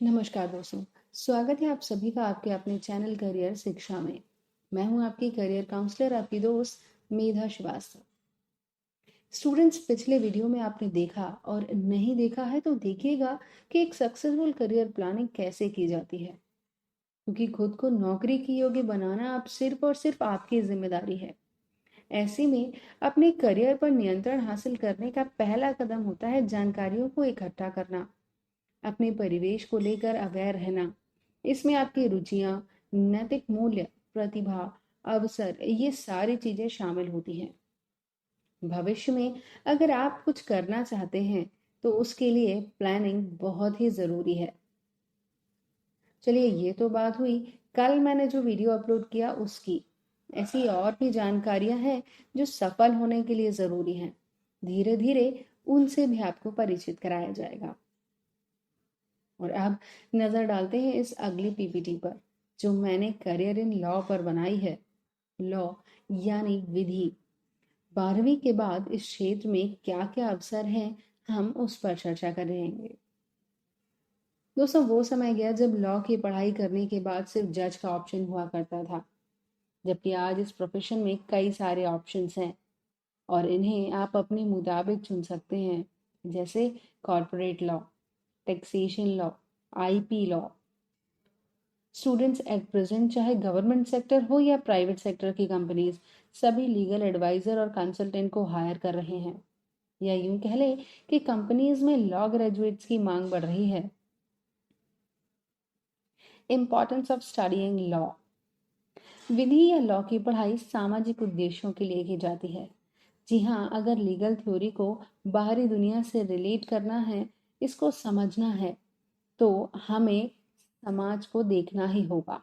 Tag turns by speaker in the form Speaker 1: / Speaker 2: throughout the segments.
Speaker 1: नमस्कार दोस्तों। स्वागत है आप सभी का आपके अपने चैनल करियर शिक्षा में। मैं हूं आपकी करियर काउंसलर, आपकी दोस्त मेधा श्रीवास्तव। स्टूडेंट्स, पिछले वीडियो में आपने देखा और नहीं देखा है तो देखिएगा कि एक सक्सेसफुल करियर प्लानिंग कैसे की जाती है, क्योंकि खुद को नौकरी की योग्य बनाना आप सिर्फ और सिर्फ आपकी जिम्मेदारी है। ऐसे में अपने करियर पर नियंत्रण हासिल करने का पहला कदम होता है जानकारियों को इकट्ठा करना, अपने परिवेश को लेकर अवेयर रहना। इसमें आपकी रुचियां, नैतिक मूल्य, प्रतिभा, अवसर, ये सारी चीजें शामिल होती हैं। भविष्य में अगर आप कुछ करना चाहते हैं तो उसके लिए प्लानिंग बहुत ही जरूरी है। चलिए, ये तो बात हुई कल मैंने जो वीडियो अपलोड किया उसकी। ऐसी और भी जानकारियां हैं जो सफल होने के लिए जरूरी हैं। धीरे धीरे उनसे भी आपको परिचित कराया जाएगा। और अब नजर डालते हैं इस अगली पीपीटी पर जो मैंने करियर इन लॉ पर बनाई है। लॉ यानी विधि। 12वीं के बाद इस क्षेत्र में क्या क्या अवसर हैं, हम उस पर चर्चा करेंगे। दोस्तों, वो समय गया जब लॉ की पढ़ाई करने के बाद सिर्फ जज का ऑप्शन हुआ करता था, जबकि आज इस प्रोफेशन में कई सारे ऑप्शंस हैं और इन्हें आप अपने मुताबिक चुन सकते हैं। जैसे corporate law, taxation law, IP law. Students at present चाहे गवर्नमेंट सेक्टर हो या प्राइवेट सेक्टर की कंपनीज, सभी लीगल एडवाइजर और कंसल्टेंट को हायर कर रहे हैं। या यूं कह ले कि कंपनीज में लॉ ग्रेजुएट्स की मांग बढ़ रही है। Importance of studying law. विधि या लॉ की पढ़ाई सामाजिक उद्देश्यों के लिए की जाती है। जी हाँ, अगर लीगल थ्योरी को बाहरी दुनिया से रिलेट करना है, इसको समझना है, तो हमें समाज को देखना ही होगा।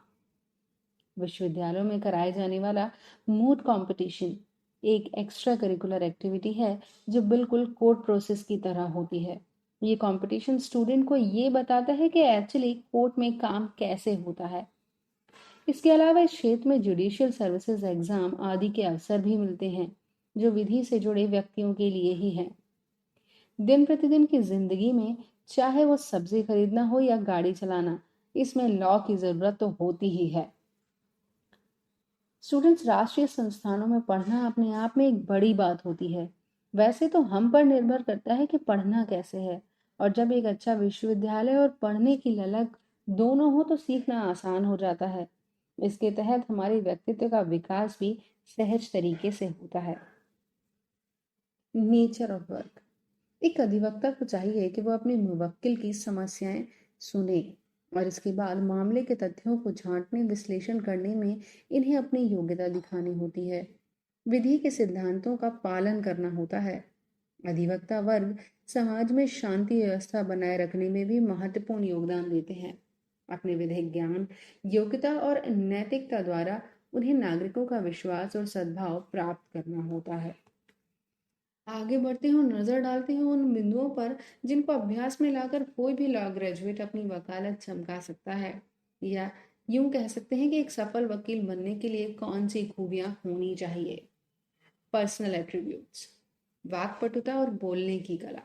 Speaker 1: विश्वविद्यालयों में कराए जाने वाला मूट कंपटीशन एक एक्स्ट्रा करिकुलर एक्टिविटी है जो बिल्कुल कोर्ट प्रोसेस की तरह होती है। ये कंपटीशन स्टूडेंट को ये बताता है कि एक्चुअली कोर्ट में काम कैसे होता है। इसके अलावा इस क्षेत्र में जुडिशियल सर्विसेज एग्जाम आदि के अवसर भी मिलते हैं जो विधि से जुड़े व्यक्तियों के लिए ही हैं। दिन प्रतिदिन की जिंदगी में चाहे वो सब्जी खरीदना हो या गाड़ी चलाना, इसमें लॉ की जरूरत तो होती ही है। स्टूडेंट्स, राष्ट्रीय संस्थानों में पढ़ना अपने आप में एक बड़ी बात होती है। वैसे तो हम पर निर्भर करता है कि पढ़ना कैसे है, और जब एक अच्छा विश्वविद्यालय और पढ़ने की ललक दोनों हो तो सीखना आसान हो जाता है। इसके तहत हमारे व्यक्तित्व का विकास भी सहज तरीके से होता है। Nature of work. एक अधिवक्ता को चाहिए कि वह अपने मुवक्किल की समस्याएं सुने और इसके बाद मामले के तथ्यों को छांटने, विश्लेषण करने में इन्हें अपनी योग्यता दिखानी होती है। विधि के सिद्धांतों का पालन करना होता है। अधिवक्ता वर्ग समाज में शांति व्यवस्था बनाए रखने में भी महत्वपूर्ण योगदान देते हैं। अपने विधिक ज्ञान, योग्यता और नैतिकता द्वारा उन्हें नागरिकों का विश्वास और सद्भाव प्राप्त करना होता है। आगे बढ़ते हैं और नजर डालते हैं उन बिंदुओं पर जिनको अभ्यास में लाकर कोई भी लॉ ग्रेजुएट अपनी वकालत चमका सकता है। या यूं कह सकते हैं कि एक सफल वकील बनने के लिए कौन सी खूबियां होनी चाहिए। Personal attributes. वाक्पटुता और बोलने की कला।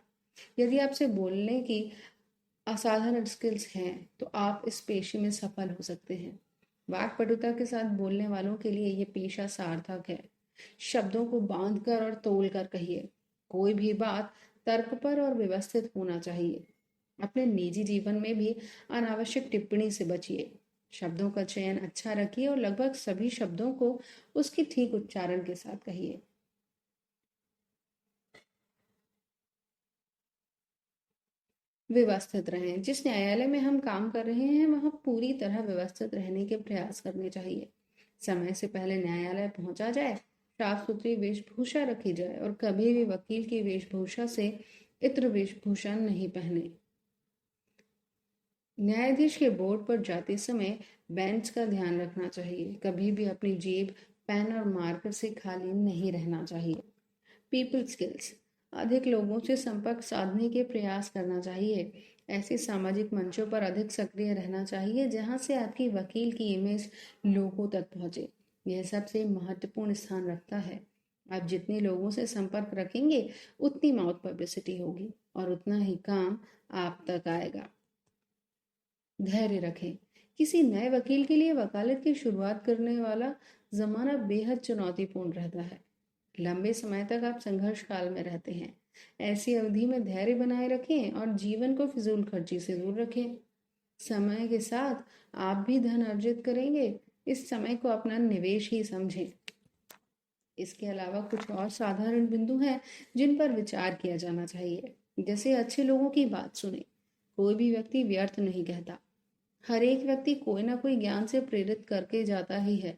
Speaker 1: यदि आपसे बोलने की असाधारण स्किल्स हैं तो आप इस पेशे में सफल हो सकते हैं। वाक्पटुता के साथ बोलने वालों के लिए यह पेशा सार्थक है। शब्दों को बांध कर और तोल कर कहिए। कोई भी बात तर्क पर और व्यवस्थित होना चाहिए। अपने निजी जीवन में भी अनावश्यक टिप्पणी से बचिए। शब्दों का चयन अच्छा रखिए और लगभग सभी शब्दों को उसके ठीक उच्चारण के साथ कहिए। व्यवस्थित रहें। जिस न्यायालय में हम काम कर रहे हैं वहां पूरी तरह व्यवस्थित रहने के प्रयास करने चाहिए। समय से पहले न्यायालय पहुंचा जाए, साफ सुथरी वेशभूषा रखी जाए और कभी भी वकील की वेशभूषा से इत्र वेशभूषा नहीं पहने। न्यायाधीश के बोर्ड पर जाते समय बेंच का ध्यान रखना चाहिए। कभी भी अपनी जेब पेन और मार्कर से खाली नहीं रहना चाहिए। People skills. अधिक लोगों से संपर्क साधने के प्रयास करना चाहिए। ऐसे सामाजिक मंचों पर अधिक सक्रिय रहना चाहिए जहां से आपकी वकील की इमेज लोगों तक पहुंचे। यह सबसे महत्वपूर्ण स्थान रखता है। आप जितने लोगों से संपर्क रखेंगे उतनी माउथ पब्लिसिटी होगी और उतना ही काम आप तक आएगा। धैर्य रखें। किसी नए वकील के लिए वकालत की शुरुआत करने वाला जमाना बेहद चुनौतीपूर्ण रहता है। लंबे समय तक आप संघर्ष काल में रहते हैं। ऐसी अवधि में धैर्य बनाए रखें और जीवन को फिजूल खर्ची से दूर रखें। समय के साथ आप भी धन अर्जित करेंगे। इस समय को अपना निवेश ही समझें। इसके अलावा कुछ और साधारण बिंदु हैं जिन पर विचार किया जाना चाहिए। जैसे अच्छे लोगों की बात सुने। कोई भी व्यक्ति व्यर्थ नहीं कहता। हर एक व्यक्ति कोई ना कोई ज्ञान से प्रेरित करके जाता ही है।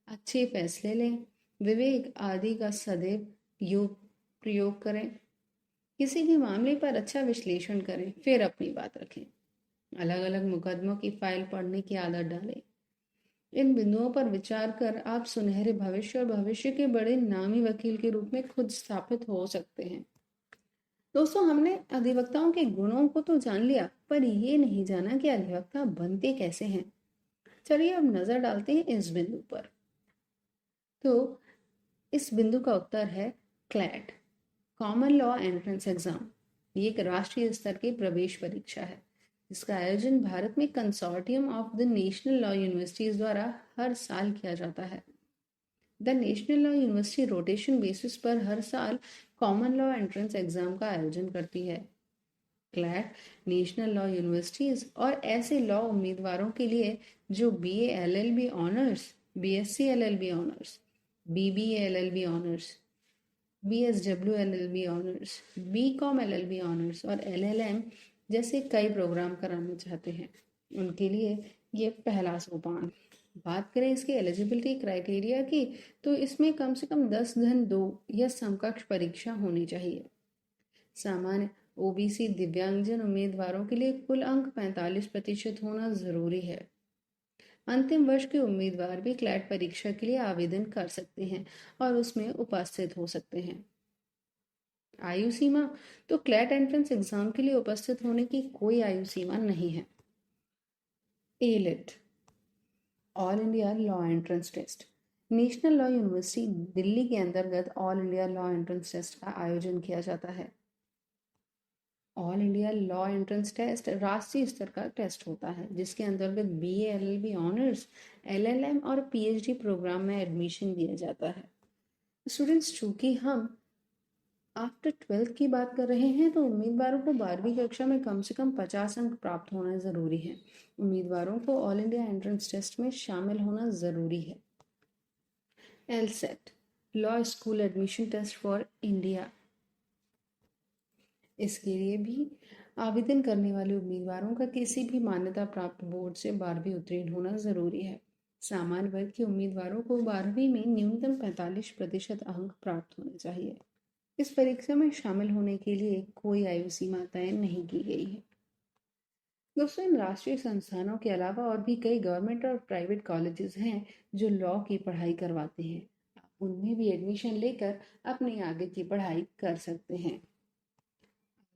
Speaker 1: अच्छे फैसले लें। विवेक आदि का सदैव योग प्रयोग करें। किसी भी मामले पर अच्छा विश्लेषण करें, फिर अपनी बात रखें। अलग अलग मुकदमों की फाइल पढ़ने की आदत डालें। इन बिंदुओं पर विचार कर आप सुनहरे भविष्य और भविष्य के बड़े नामी वकील के रूप में खुद स्थापित हो सकते हैं। दोस्तों, हमने अधिवक्ताओं के गुणों को तो जान लिया, पर ये नहीं जाना कि अधिवक्ता बनते कैसे हैं। चलिए अब नजर डालते हैं इस बिंदु पर। तो इस बिंदु का उत्तर है CLAT, common law entrance exam. ये एक राष्ट्रीय स्तर की प्रवेश परीक्षा है जिसका आयोजन भारत में consortium of the national law universities द्वारा हर साल किया जाता है। The national law university rotation basis पर हर साल कॉमन लॉ एंट्रेंस एग्जाम का आयोजन करती है। क्लैट नेशनल लॉ यूनिवर्सिटीज और ऐसे लॉ उम्मीदवारों के लिए जो BA LLB honours, BSc LLB honours, BBA LLB honours, BSW LLB honours, BCom LLB honours और एलएलएम जैसे कई प्रोग्राम कराना चाहते हैं, उनके लिए ये पहला सोपान। बात करें इसके एलिजिबिलिटी क्राइटेरिया की, तो इसमें कम से कम 10-2 या समकक्ष परीक्षा होनी चाहिए। सामान्य ओबीसी दिव्यांगजन उम्मीदवारों के लिए कुल अंक 45% होना जरूरी है। अंतिम वर्ष के उम्मीदवार भी क्लैट परीक्षा के लिए आवेदन कर सकते हैं और उसमें उपस्थित हो सकते हैं। आयु सीमा, तो क्लैट एंट्रेंस एग्जाम के लिए उपस्थित होने की कोई आयु सीमा नहीं है। AILET, all India law entrance test. National law university Delhi के अंतर्गत all India law entrance test का आयोजन किया जाता है। All India law entrance test राष्ट्रीय स्तर का टेस्ट होता है जिसके अंतर्गत बीए एलएलबी ऑनर्स, एलएलएम और पीएचडी प्रोग्राम में एडमिशन दिया जाता है। स्टूडेंट्स, चूंकि हम आफ्टर 12th की बात कर रहे हैं तो उम्मीदवारों को 12वीं कक्षा में कम से कम 50 अंक प्राप्त होना जरूरी है। उम्मीदवारों को ऑल इंडिया एंट्रेंस टेस्ट में शामिल होना जरूरी है। LSAT, law school admission test for India. इसके लिए भी आवेदन करने वाले उम्मीदवारों का किसी भी मान्यता प्राप्त बोर्ड से 12वीं उत्तीर्ण होना जरूरी है। सामान्य वर्ग के उम्मीदवारों को 12वीं में न्यूनतम 45% अंक प्राप्त होने चाहिए। इस परीक्षा में शामिल होने के लिए कोई आयु सीमा तय नहीं की गई है। दोस्तों, इन राष्ट्रीय संस्थानों के अलावा और भी कई गवर्नमेंट और प्राइवेट कॉलेजेस हैं जो लॉ की पढ़ाई करवाते हैं। आप उनमें भी एडमिशन लेकर अपनी आगे की पढ़ाई कर सकते हैं।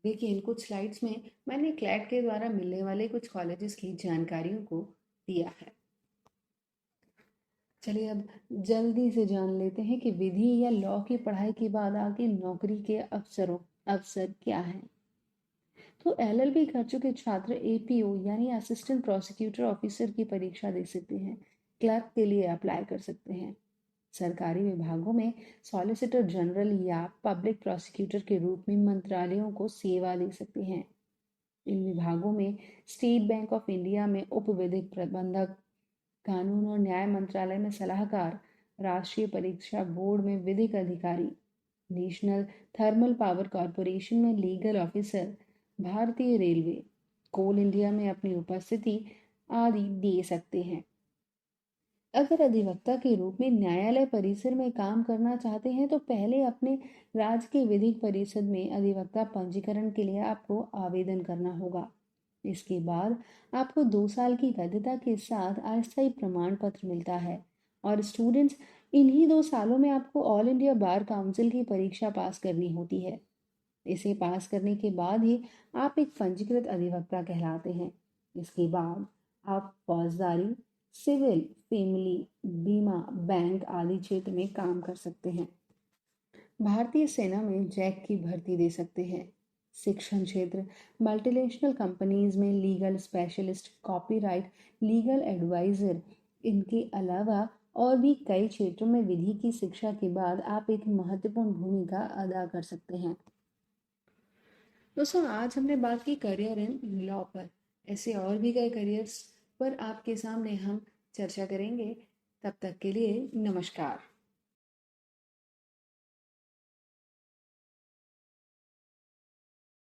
Speaker 1: देखिए, इन कुछ स्लाइड्स में मैंने क्लैट के द्वारा मिलने वाले कुछ कॉलेजेस की जानकारियों को दिया है। चलिए अब जल्दी से जान लेते हैं कि विधि या लॉ की पढ़ाई के बाद आगे नौकरी के अवसर क्या हैं। तो एलएलबी कर चुके छात्र एपीओ यानी असिस्टेंट प्रोसिक्यूटर ऑफिसर की परीक्षा दे सकते हैं। क्लर्क के लिए अप्लाई कर सकते हैं। सरकारी विभागों में सॉलिसिटर जनरल या पब्लिक प्रोसिक्यूटर के रूप में मंत्रालयों को सेवा दे सकते हैं। इन विभागों में स्टेट बैंक ऑफ इंडिया में उप विधिक प्रबंधक, कानून और न्याय मंत्रालय में सलाहकार, राष्ट्रीय परीक्षा बोर्ड में विधिक अधिकारी, नेशनल थर्मल पावर कॉरपोरेशन में लीगल ऑफिसर, भारतीय रेलवे, कोल इंडिया में अपनी उपस्थिति आदि दे सकते हैं। अगर अधिवक्ता के रूप में न्यायालय परिसर में काम करना चाहते हैं तो पहले अपने राज्य के विधिक परिषद में अधिवक्ता पंजीकरण के लिए आपको आवेदन करना होगा। इसके बाद आपको 2 साल की वैधता के साथ अस्थायी प्रमाण पत्र मिलता है और स्टूडेंट्स, इन्हीं 2 सालों में आपको ऑल इंडिया बार काउंसिल की परीक्षा पास करनी होती है। इसे पास करने के बाद ही आप एक पंजीकृत अधिवक्ता कहलाते हैं। इसके बाद आप फौजदारी, सिविल, फैमिली, बीमा, बैंक आदि क्षेत्र में काम कर सकते हैं। भारतीय सेना में जैक की भर्ती दे सकते हैं। शिक्षण क्षेत्र, मल्टीनेशनल कंपनीज में legal specialist, copyright, legal adviser, इनके अलावा और भी कई क्षेत्रों में विधि की शिक्षा के बाद आप एक महत्वपूर्ण भूमिका अदा कर सकते हैं। दोस्तों, आज हमने बात की करियर इन लॉ पर। ऐसे और भी कई करियर्स पर आपके सामने हम चर्चा करेंगे। तब तक के लिए नमस्कार।